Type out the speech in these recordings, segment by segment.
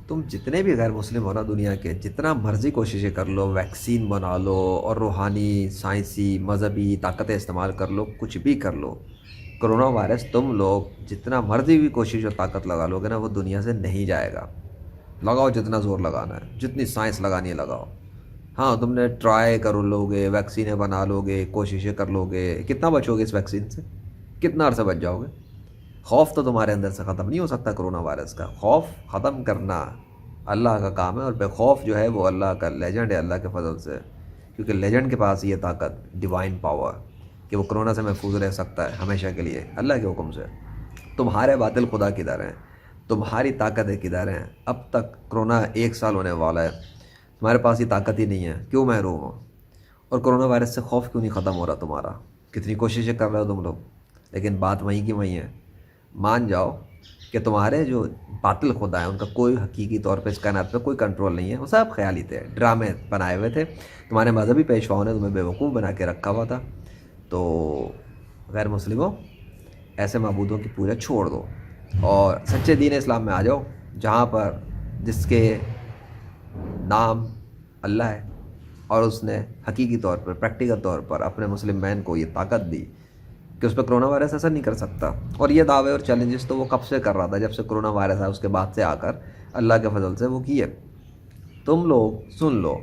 تم جتنے بھی غیر مسلم ہو نا دنیا کے، جتنا مرضی کوششیں کر لو، ویکسین بنا لو اور روحانی سائنسی مذہبی طاقتیں استعمال کر لو، کچھ بھی کر لو، کرونا وائرس تم لوگ جتنا مرضی بھی کوشش اور طاقت لگا لو گے نا، وہ دنیا سے نہیں جائے گا۔ لگاؤ جتنا زور لگانا ہے، جتنی سائنس لگانی ہے لگاؤ۔ ہاں تم نے ٹرائی کر لو گے، ویکسینیں بنا لو گے، کوششیں کر لو گے، کتنا بچو گے اس ویکسین سے؟ کتنا عرصہ بچ جاؤ گے؟ خوف تو تمہارے اندر سے ختم نہیں ہو سکتا کرونا وائرس کا۔ خوف ختم کرنا اللہ کا کام ہے، اور بے خوف جو ہے وہ اللہ کا لیجنڈ ہے، اللہ کے فضل سے، کیونکہ لیجنڈ کے پاس یہ طاقت، ڈیوائن پاور، کہ وہ کرونا سے محفوظ رہ سکتا ہے ہمیشہ کے لیے اللہ کے حکم سے۔ تمہارے باطل خدا کدھر ہیں؟ تمہاری طاقتیں کدھر ہیں؟ اب تک کرونا 1 سال ہونے والا ہے، تمہارے پاس یہ طاقت ہی نہیں ہے، کیوں محروم ہو؟ اور کرونا وائرس سے خوف کیوں نہیں ختم ہو رہا تمہارا؟ کتنی کوششیں کر رہے ہو تم لوگ، لیکن بات وہیں کی وہیں ہے۔ مان جاؤ کہ تمہارے جو باطل خدا ہیں ان کا کوئی حقیقی طور پہ اس کائنات پہ کوئی کنٹرول نہیں ہے، وہ سب خیالی تھے، ڈرامے بنائے ہوئے تھے، تمہارے مذہبی پیشواؤں نے تمہیں بیوقوف بنا کے رکھا ہوا تھا۔ تو غیر مسلموں، ایسے معبودوں کی پوجا چھوڑ دو اور سچے دین اسلام میں آ جاؤ، جہاں پر جس کے نام اللہ ہے، اور اس نے حقیقی طور پر پریکٹیکل طور پر اپنے مسلم مین کو یہ طاقت دی کہ اس پہ کرونا وائرس اثر نہیں کر سکتا۔ اور یہ دعوے اور چیلنجز تو وہ کب سے کر رہا تھا، جب سے کرونا وائرس آیا اس کے بعد سے آ کر اللہ کے فضل سے وہ کیے۔ تم لوگ سن لو،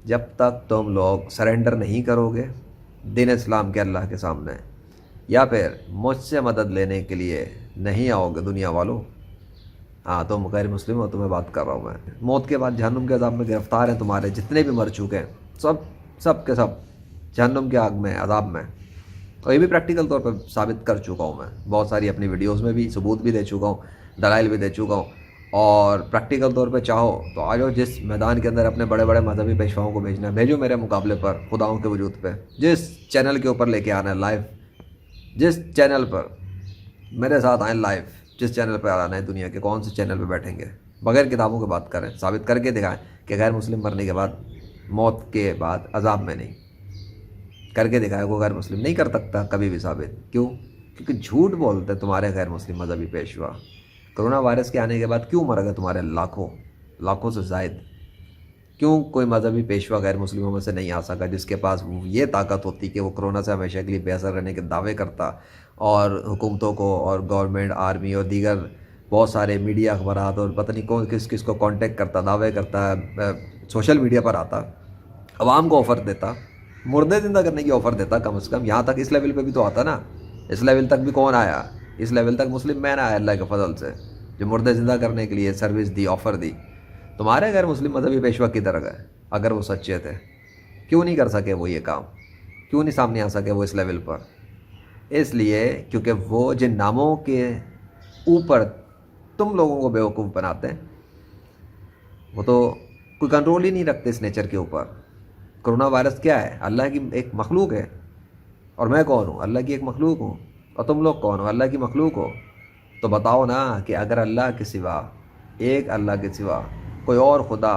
جب تک تم لوگ سرنڈر نہیں کرو گے دین اسلام کے اللہ کے سامنے، یا پھر مجھ سے مدد لینے کے لیے نہیں آؤ گے دنیا والوں، ہاں تم غیر مسلم ہو، تمہیں بات کر رہا ہوں میں، موت کے بعد جہنم کے عذاب میں گرفتار ہیں تمہارے جتنے بھی مر چکے ہیں، سب کے سب جہنم کے آگ میں، عذاب میں۔ اور یہ بھی پریکٹیکل طور پر ثابت کر چکا ہوں میں، بہت ساری اپنی ویڈیوز میں بھی ثبوت بھی دے چکا ہوں، دلائل بھی دے چکا ہوں۔ اور پریکٹیکل طور پہ چاہو تو آ جاؤ، جس میدان کے اندر اپنے بڑے بڑے مذہبی پیشواؤں کو بھیجنا ہے بھیجو میرے مقابلے پر، خداؤں کے وجود پہ، جس چینل کے اوپر لے کے آنا ہے لائیو، جس چینل پر میرے ساتھ آئیں لائیو، جس چینل پہ آنا ہے دنیا کے کون سے چینل پہ بیٹھیں گے، بغیر کتابوں کی بات کریں، ثابت کر کے دکھائیں کہ غیر مسلم مرنے کے بعد، موت کے بعد عذاب میں نہیں، کر کے دکھائے وہ غیر مسلم نہیں کر سکتا کبھی بھی ثابت۔ کیوں؟ کیونکہ جھوٹ بولتے تمہارے غیر مسلم مذہبی پیشوا۔ کرونا وائرس کے آنے کے بعد کیوں مر گئے تمہارے لاکھوں سے زائد؟ کیوں کوئی مذہبی پیشوا غیر مسلموں میں سے نہیں آ سکا جس کے پاس یہ طاقت ہوتی کہ وہ کرونا سے ہمیشہ کے لیے بے اثر رہنے کے دعوے کرتا، اور حکومتوں کو اور گورنمنٹ، آرمی اور دیگر بہت سارے میڈیا اخبارات اور پتہ نہیں کون کس کس کو کانٹیکٹ کرتا، دعوے کرتا، سوشل میڈیا پر آتا، عوام کو آفر دیتا، مردے زندہ کرنے کی آفر دیتا، کم از کم یہاں تک اس لیول پہ بھی تو آتا نا۔ اس لیول تک بھی کون آیا؟ اس لیول تک مسلم مین آیا اللہ کے فضل سے، جو مردے زندہ کرنے کے لیے سروس دی، آفر دی۔ تمہارے غیر مسلم مذہبی پیشوا کدھر گئے؟ اگر وہ سچے تھے کیوں نہیں کر سکے وہ یہ کام؟ کیوں نہیں سامنے آ سکے وہ اس لیول پر؟ اس لیے کیونکہ وہ جن ناموں کے اوپر تم لوگوں کو بیوقوف بناتے ہیں، وہ تو کوئی کنٹرول ہی نہیں رکھتے اس نیچر کے اوپر۔ کرونا وائرس کیا ہے؟ اللہ کی ایک مخلوق ہے، اور میں کون ہوں؟ اللہ کی ایک مخلوق ہوں، اور تم لوگ کون ہو؟ اللہ کی مخلوق ہو۔ تو بتاؤ نا کہ اگر اللہ کے سوا، ایک اللہ کے سوا کوئی اور خدا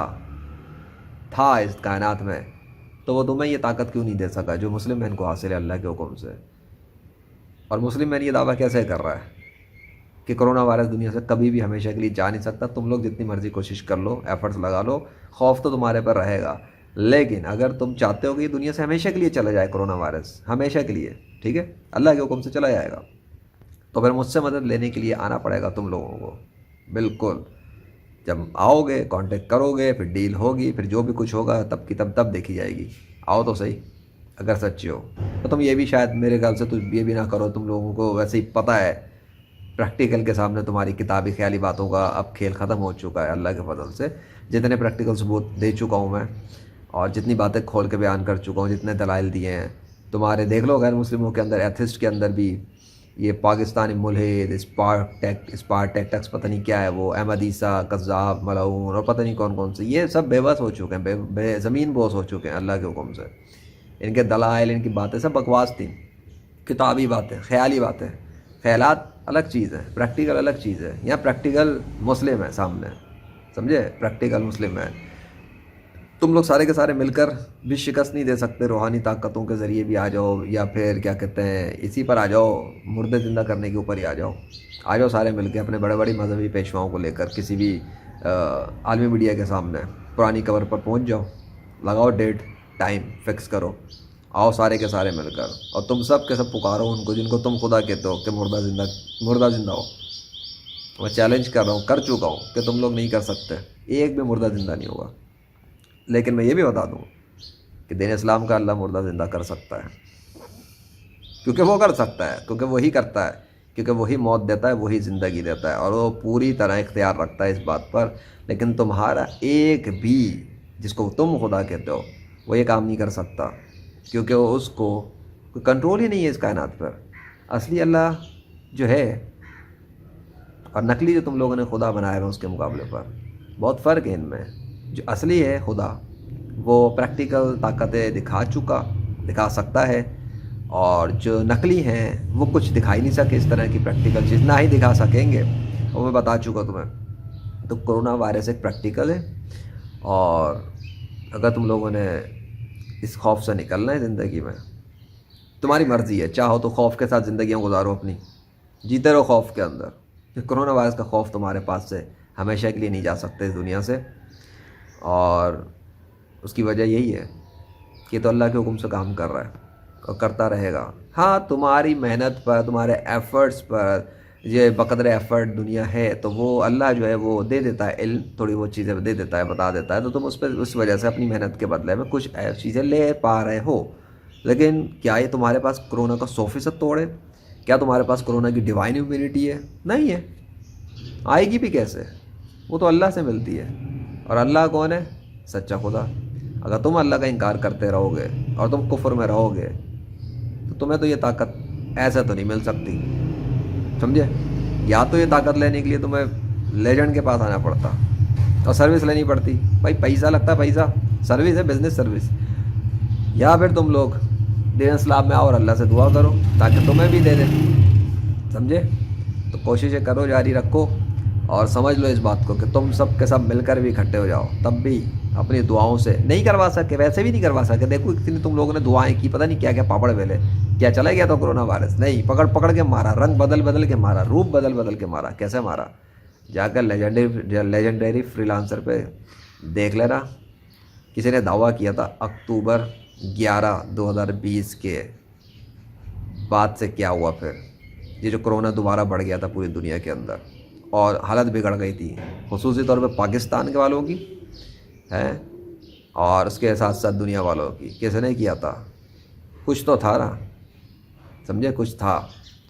تھا اس کائنات میں، تو وہ تمہیں یہ طاقت کیوں نہیں دے سکا جو مسلم مین کو حاصل ہے اللہ کے حکم سے؟ اور مسلم مین یہ دعویٰ کیسے کر رہا ہے کہ کرونا وائرس دنیا سے کبھی بھی ہمیشہ کے لیے جا نہیں سکتا؟ تم لوگ جتنی مرضی کوشش کر لو، ایفرٹس لگا لو، خوف تو تمہارے پر رہے گا، لیکن اگر تم چاہتے ہو کہ یہ دنیا سے ہمیشہ کے لیے چلا جائے کرونا وائرس، ہمیشہ کے لیے، ٹھیک ہے، اللہ کے حکم سے چلا جائے گا، تو پھر مجھ سے مدد لینے کے لیے آنا پڑے گا تم لوگوں کو۔ بالکل، جب آؤ گے، کانٹیکٹ کرو گے، پھر ڈیل ہوگی، پھر جو بھی کچھ ہوگا تب کی تب دیکھی جائے گی۔ آؤ تو صحیح، اگر سچے ہو تو تم یہ بھی شاید میرے خیال سے تم یہ بھی نہ کرو، تم لوگوں کو ویسے ہی پتہ ہے پریکٹیکل کے سامنے تمہاری کتابی خیالی باتوں کا اب کھیل ختم ہو چکا ہے اللہ کے فضل سے۔ جتنے پریکٹیکل ثبوت دے چکا ہوں میں، اور جتنی باتیں کھول کے بیان کر چکا ہوں، جتنے دلائل دیے ہیں تمہارے، دیکھ لو غیر مسلموں کے اندر، ایتھسٹ کے اندر بھی، یہ پاکستانی ملحد، اسپارٹیکٹس پتہ نہیں کیا ہے وہ، احمد عیسیٰ کذاب ملعون، اور پتہ نہیں کون کون سے، یہ سب بے بس ہو چکے ہیں، بے زمین بوس ہو چکے ہیں اللہ کے حکم سے۔ ان کے دلائل، ان کی باتیں سب بکواس تھیں، کتابی باتیں، خیالی باتیں۔ خیالات الگ چیز ہے، پریکٹیکل الگ چیز ہے، یہاں پریکٹیکل مسلم ہے سامنے، سمجھے؟ پریکٹیکل مسلم ہے۔ تم لوگ سارے کے سارے مل کر بھی شکست نہیں دے سکتے، روحانی طاقتوں کے ذریعے بھی آ جاؤ، یا پھر کیا کہتے ہیں اسی پر آ جاؤ، مردے زندہ کرنے کے اوپر ہی آ جاؤ، آ جاؤ سارے مل کے اپنے بڑے بڑی مذہبی پیشواؤں کو لے کر، کسی بھی عالمی میڈیا کے سامنے پرانی قبر پر پہنچ جاؤ، لگاؤ ڈیٹ ٹائم فکس کرو، آؤ سارے کے سارے مل کر، اور تم سب کے سب پکارو ان کو جن کو تم خدا کہتے ہو کہ مردہ زندہ ہو۔ میں چیلنج کر رہا ہوں، کر چکا ہوں کہ تم لوگ نہیں کر سکتے، ایک بھی مردہ زندہ نہیں ہوگا۔ لیکن میں یہ بھی بتا دوں کہ دین اسلام کا اللہ مردہ زندہ کر سکتا ہے، کیونکہ وہ کر سکتا ہے، کیونکہ وہی کرتا ہے، کیونکہ وہی موت دیتا ہے، وہی زندگی دیتا ہے، اور وہ پوری طرح اختیار رکھتا ہے اس بات پر۔ لیکن تمہارا ایک بھی جس کو تم خدا کہتے ہو وہ یہ کام نہیں کر سکتا، کیونکہ وہ اس کو کوئی کنٹرول ہی نہیں ہے اس کائنات پر۔ اصلی اللہ جو ہے اور نقلی جو تم لوگوں نے خدا بنایا ہے اس کے مقابلے پر بہت فرق ہے ان میں۔ جو اصلی ہے خدا وہ پریکٹیکل طاقتیں دکھا سکتا ہے، اور جو نقلی ہیں وہ کچھ دکھائی نہیں سکے اس طرح کی پریکٹیکل چیز، نہ ہی دکھا سکیں گے۔ اور میں بتا چکا تمہیں، تو کرونا وائرس ایک پریکٹیکل ہے، اور اگر تم لوگوں نے اس خوف سے نکلنا ہے زندگی میں، تمہاری مرضی ہے، چاہو تو خوف کے ساتھ زندگیاں گزارو اپنی، جیتے رہو خوف کے اندر۔ کرونا وائرس کا خوف تمہارے پاس سے ہمیشہ کے لیے نہیں جا سکتے اس دنیا سے، اور اس کی وجہ یہی ہے کہ تو اللہ کے حکم سے کام کر رہا ہے اور کرتا رہے گا۔ ہاں تمہاری محنت پر، تمہارے ایفرٹس پر، یہ بقدر ایفرٹ دنیا ہے تو وہ اللہ جو ہے وہ دے دیتا ہے علم، تھوڑی وہ چیزیں دے دیتا ہے، بتا دیتا ہے، تو تم اس وجہ سے اپنی محنت کے بدلے میں کچھ چیزیں لے پا رہے ہو۔ لیکن کیا یہ تمہارے پاس کرونا کا 100% توڑ ہے؟ کیا تمہارے پاس کرونا کی ڈیوائن امیونٹی ہے؟ نہیں ہے، آئے گی بھی کیسے؟ وہ تو اللہ سے ملتی ہے، اور اللہ کون ہے؟ سچا خدا۔ اگر تم اللہ کا انکار کرتے رہو گے اور تم کفر میں رہو گے تو تمہیں تو یہ طاقت ایسے تو نہیں مل سکتی، سمجھے؟ یا تو یہ طاقت لینے کے لیے تمہیں لیجنڈ کے پاس آنا پڑتا اور سروس لینی پڑتی، بھائی پیسہ لگتا، پیسہ سروس ہے، بزنس سروس، یا پھر تم لوگ دین اسلام میں آؤ اور اللہ سے دعا کرو تاکہ تمہیں بھی دے دے، سمجھے؟ تو کوششیں کرو، جاری رکھو، اور سمجھ لو اس بات کو کہ تم سب کے سب مل کر بھی اکٹھے ہو جاؤ، تب بھی اپنی دعاؤں سے نہیں کروا سکے، ویسے بھی نہیں کروا سکے۔ دیکھو اتنی تم لوگوں نے دعائیں کی، پتہ نہیں کیا کیا پاپڑ ویلے، کیا چلا گیا تو کرونا وائرس؟ نہیں، پکڑ کے مارا، رنگ بدل کے مارا، روپ بدل کے مارا۔ کیسے مارا؟ جا کر لیجنڈری فری لانسر پہ دیکھ لینا، کسی نے دعویٰ کیا تھا اکتوبر 11 2020 کے بعد سے کیا ہوا، پھر یہ جو کرونا دوبارہ بڑھ گیا تھا پوری دنیا کے اندر اور حالت بگڑ گئی تھی، خصوصی طور پہ پاکستان کے والوں کی ہے، اور اس کے ساتھ ساتھ دنیا والوں کی۔ کس نے کیا تھا؟ کچھ تو تھا نا، سمجھے؟ کچھ تھا،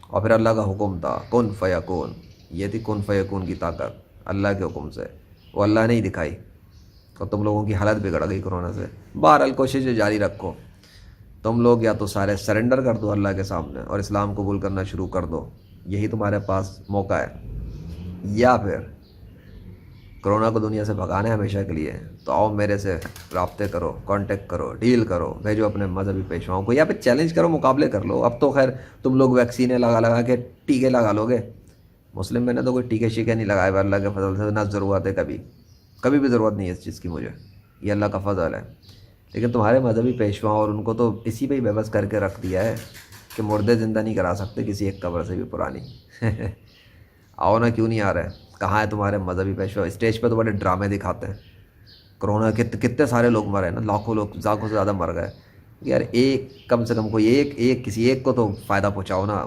اور پھر اللہ کا حکم تھا کن فیکون، یہ تھی کن فیکون کی طاقت اللہ کے حکم سے، وہ اللہ نے ہی دکھائی، اور تم لوگوں کی حالت بگڑ گئی کرونا سے۔ بہرحال کوششیں جاری رکھو، تم لوگ یا تو سارے سرنڈر کر دو اللہ کے سامنے اور اسلام قبول کرنا شروع کر دو، یہی تمہارے پاس موقع ہے، یا پھر کرونا کو دنیا سے بھگانا ہے ہمیشہ کے لیے تو آؤ میرے سے رابطے کرو، کانٹیکٹ کرو، ڈیل کرو، بھیجو اپنے مذہبی پیشواؤں کو، یا پھر چیلنج کرو، مقابلے کر لو۔ اب تو خیر تم لوگ ویکسینیں لگا کے ٹیکے لگا لو گے، مسلم میں نے تو کوئی ٹیکے شیکے نہیں لگائے، اللہ کے فضل سے، نہ ضرورت ہے، کبھی بھی ضرورت نہیں ہے اس چیز کی مجھے، یہ اللہ کا فضل ہے۔ لیکن تمہارے مذہبی پیشواؤں اور ان کو تو اسی پہ ہی بے بس کر کے رکھ دیا ہے کہ مردے زندہ نہیں کرا سکتے کسی ایک قبر سے بھی پرانی۔ آؤ نا، کیوں نہیں آ رہے؟ کہاں ہے تمہارے مذہبی پیشوا؟ اسٹیج پہ تو بڑے ڈرامے دکھاتے ہیں، کرونا کتنے سارے لوگ مرے نا، لاکھوں سے زیادہ مر گئے، یار ایک کم سے کم کوئی ایک کسی ایک کو تو فائدہ پہنچاؤ نا،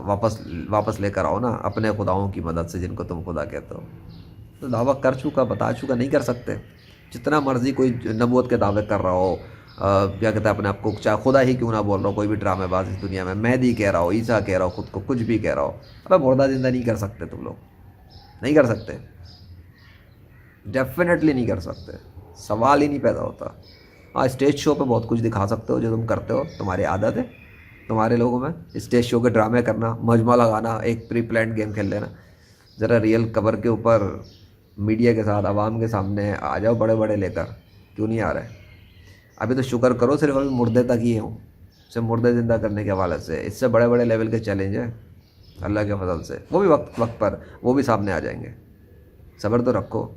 واپس لے کر آؤ نا اپنے خداؤں کی مدد سے جن کو تم خدا کہتے ہو۔ تو دعویٰ کر چکا، بتا چکا، نہیں کر سکتے، جتنا مرضی کوئی نبوت کے دعوے کر رہا ہو، کیا کہتا ہے اپنے آپ کو، چاہے خدا ہی کیوں نہ بول رہا ہو، کوئی بھی ڈرامے باز اس دنیا میں، مہدی کہہ رہا ہو، عیسیٰ کہہ رہا ہو، خود کو کچھ بھی کہہ رہا ہو، ابے مردہ زندہ نہیں کر سکتے تم لوگ، نہیں کر سکتے، ڈیفینیٹلی نہیں کر سکتے، سوال ہی نہیں پیدا ہوتا۔ ہاں اسٹیج شو پہ بہت کچھ دکھا سکتے ہو جو تم کرتے ہو، تمہاری عادت ہے تمہارے لوگوں میں اسٹیج شو کے ڈرامے کرنا، مجمع لگانا، ایک پری پلانڈ گیم کھیل لینا۔ ذرا ریئل قبر کے اوپر میڈیا کے ساتھ عوام کے سامنے آ جاؤ بڑے بڑے لے کر، کیوں نہیں آ رہے؟ ابھی تو شکر کرو صرف ابھی مردے تک ہی ہوں، صرف مردے زندہ کرنے کے حوالے سے، اس سے بڑے بڑے لیول کے چیلنج ہیں اللہ کے فضل سے، وہ بھی وقت پر وہ بھی سامنے آ جائیں گے، صبر تو رکھو۔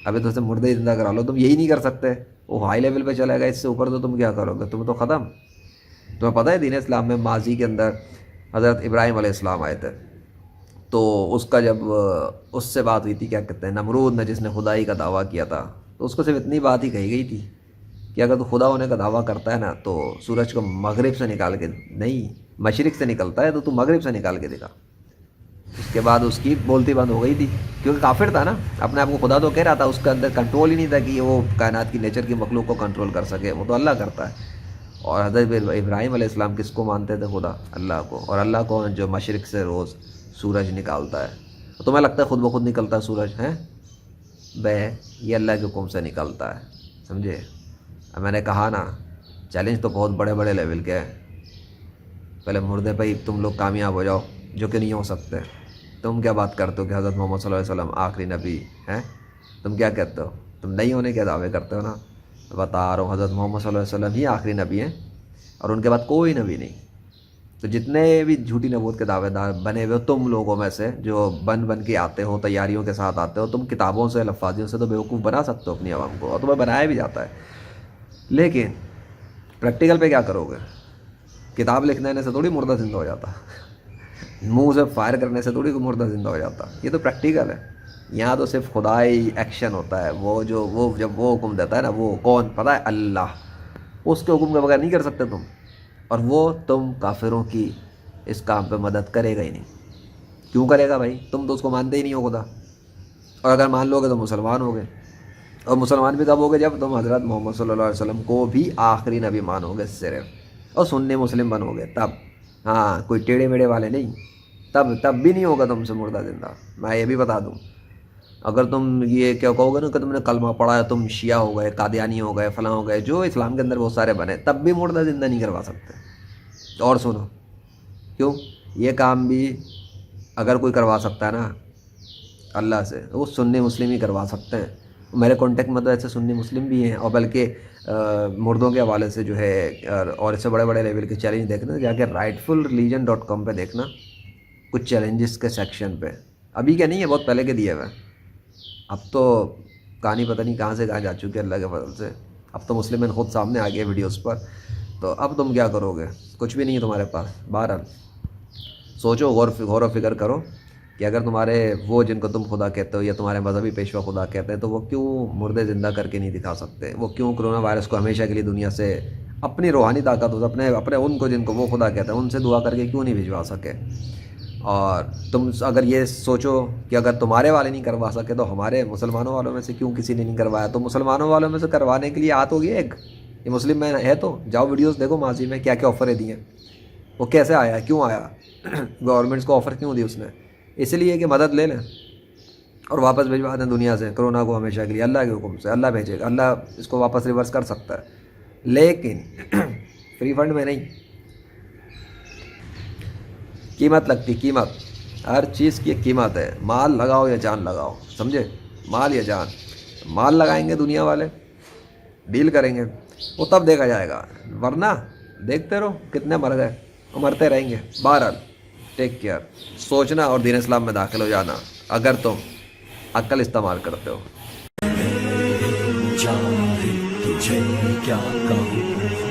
ابھی تو اسے مردے زندہ کرا لو، تم یہی نہیں کر سکتے، وہ ہائی لیول پہ چلے گا، اس سے اوپر تو تم کیا کرو گے؟ تم تو ختم۔ تمہیں پتہ ہے دین اسلام میں ماضی کے اندر حضرت ابراہیم علیہ السلام آئے تھے، تو اس کا جب اس سے بات ہوئی تھی، کیا کہتے ہیں، نمرود نے، جس نے خدائی کا دعویٰ کیا تھا، تو اس کو صرف اتنی بات ہی کہی گئی تھی کہ اگر تو خدا ہونے کا دعویٰ کرتا ہے نا تو سورج کو مغرب سے نکال کے نہیں، مشرق سے نکلتا ہے تو مغرب سے نکال کے دکھا۔ اس کے بعد اس کی بولتی بند ہو گئی تھی، کیونکہ کافر تھا نا، اپنے آپ کو خدا تو کہہ رہا تھا، اس کے اندر کنٹرول ہی نہیں تھا کہ وہ کائنات کی نیچر کی مخلوق کو کنٹرول کر سکے، وہ تو اللہ کرتا ہے۔ اور حضرت ابراہیم علیہ السلام کس کو مانتے تھے؟ خدا، اللہ کو۔ اور اللہ کو جو مشرق سے روز سورج نکالتا ہے، تو تمہیں لگتا ہے خود بخود نکلتا ہے سورج؟ ہیں بے، یہ اللہ کے حکم سے نکلتا ہے، سمجھے؟ اب میں نے کہا نا، چیلنج تو بہت بڑے بڑے لیول کے ہیں۔ پہلے مردے پہ ہی تم لوگ کامیاب ہو جاؤ، جو کہ نہیں ہو سکتے۔ تم کیا بات کرتے ہو کہ حضرت محمد صلی اللہ علیہ وسلم آخری نبی ہیں؟ تم کیا کہتے ہو؟ تم نہیں ہونے کے دعوے کرتے ہو نا۔ بتا رہا ہوں، حضرت محمد صلی اللہ علیہ وسلم ہی آخری نبی ہیں، اور ان کے بعد کوئی نبی نہیں۔ تو جتنے بھی جھوٹی نبوت کے دعوے دار بنے ہوئے ہو تم لوگوں میں سے، جو بن کے آتے ہو، تیاریوں کے ساتھ آتے ہو، تم کتابوں سے، لفاظیوں سے تو بیوقوف بنا سکتے ہو اپنی عوام کو، اور تمہیں بنایا بھی جاتا ہے، لیکن پریکٹیکل پہ کیا کرو گے؟ کتاب لکھنے سے تھوڑی مردہ زندہ ہو جاتا، منہ سے فائر کرنے سے تھوڑی مردہ زندہ ہو جاتا، یہ تو پریکٹیکل ہے۔ یہاں تو صرف خدائی ایکشن ہوتا ہے، وہ جب وہ حکم دیتا ہے نا، وہ کون پتہ ہے؟ اللہ۔ اس کے حکم کے بغیر نہیں کر سکتے تم، اور وہ تم کافروں کی اس کام پہ مدد کرے گا ہی نہیں۔ کیوں کرے گا بھائی؟ تم تو اس کو مانتے ہی نہیں ہو خدا، اور اگر مان لو گے تو مسلمان ہو گے، اور مسلمان بھی کب ہو گے؟ جب تم حضرت محمد صلی اللہ علیہ وسلم کو بھی آخری نبی مانو گے صرف، اور سنی مسلم بنو گے تب۔ ہاں، کوئی ٹیڑے میڑے والے نہیں، تب بھی نہیں ہوگا تم سے مردہ زندہ، میں یہ بھی بتا دوں۔ اگر تم یہ کیا کہو گے نا کہ تم نے کلمہ پڑھا ہے، تم شیعہ ہو گئے، قادیانی ہو گئے، فلاں ہو گئے، جو اسلام کے اندر بہت سارے بنے، تب بھی مردہ زندہ نہیں کروا سکتے۔ اور سنو، کیوں؟ یہ کام بھی اگر کوئی کروا سکتا ہے نا اللہ سے، وہ سنی مسلم ہی کروا سکتے ہیں۔ میرے کانٹیکٹ میں تو ایسے سنی مسلم بھی ہیں، اور بلکہ مردوں کے حوالے سے جو ہے، اور اس سے بڑے بڑے لیول کے چیلنج دیکھنا، جا کے rightfulreligion.com پہ دیکھنا، کچھ چیلنجز کے سیکشن پہ، ابھی کے نہیں ہے، بہت پہلے کے دیے ہوئے۔ اب تو کہانی پتہ نہیں کہاں سے کہاں جا چکی ہے اللہ کے فضل سے، اب تو مسلمین خود سامنے آ گئے ویڈیوز پر۔ تو اب تم کیا کرو گے؟ کچھ بھی نہیں ہے تمہارے پاس۔ بہرحال سوچو، غور و فکر کرو کہ اگر تمہارے وہ جن کو تم خدا کہتے ہو، یا تمہارے مذہبی پیشوا خدا کہتے ہیں، تو وہ کیوں مردے زندہ کر کے نہیں دکھا سکتے؟ وہ کیوں کرونا وائرس کو ہمیشہ کے لیے دنیا سے اپنی روحانی طاقت ہو، اپنے ان کو جن کو وہ خدا کہتے ہیں، ان سے دعا کر کے کیوں نہیں بھجوا سکے؟ اور تم اگر یہ سوچو کہ اگر تمہارے والے نہیں کروا سکے تو ہمارے مسلمانوں والوں میں سے کیوں کسی نے نہیں کروایا؟ تو مسلمانوں والوں میں سے کروانے کے لیے تو یہ ایک یہ مسلم میں ہے، تو جاؤ ویڈیوز دیکھو، ماضی میں کیا کیا آفریں دی ہیں، وہ کیسے آیا، کیوں آیا، گورنمنٹس کو آفر کیوں دی اس نے؟ اس لیے کہ مدد لے لیں اور واپس بھجوا دیں دنیا سے کرونا کو ہمیشہ کے لیے، اللہ کے حکم سے۔ اللہ بھیجے گا، اللہ اس کو واپس ریورس کر سکتا ہے، لیکن فری فنڈ میں نہیں۔ قیمت لگتی، قیمت، ہر چیز کی ایک قیمت ہے۔ مال لگاؤ یا جان لگاؤ، سمجھے؟ مال یا جان۔ مال لگائیں گے دنیا والے، ڈیل کریں گے، وہ تب دیکھا جائے گا، ورنہ دیکھتے رہو کتنے مر گئے، وہ مرتے رہیں گے۔ بہرحال ٹیک کیئر، سوچنا اور دین اسلام میں داخل ہو جانا اگر تم عقل استعمال کرتے ہو۔ تجھے کیا کہوں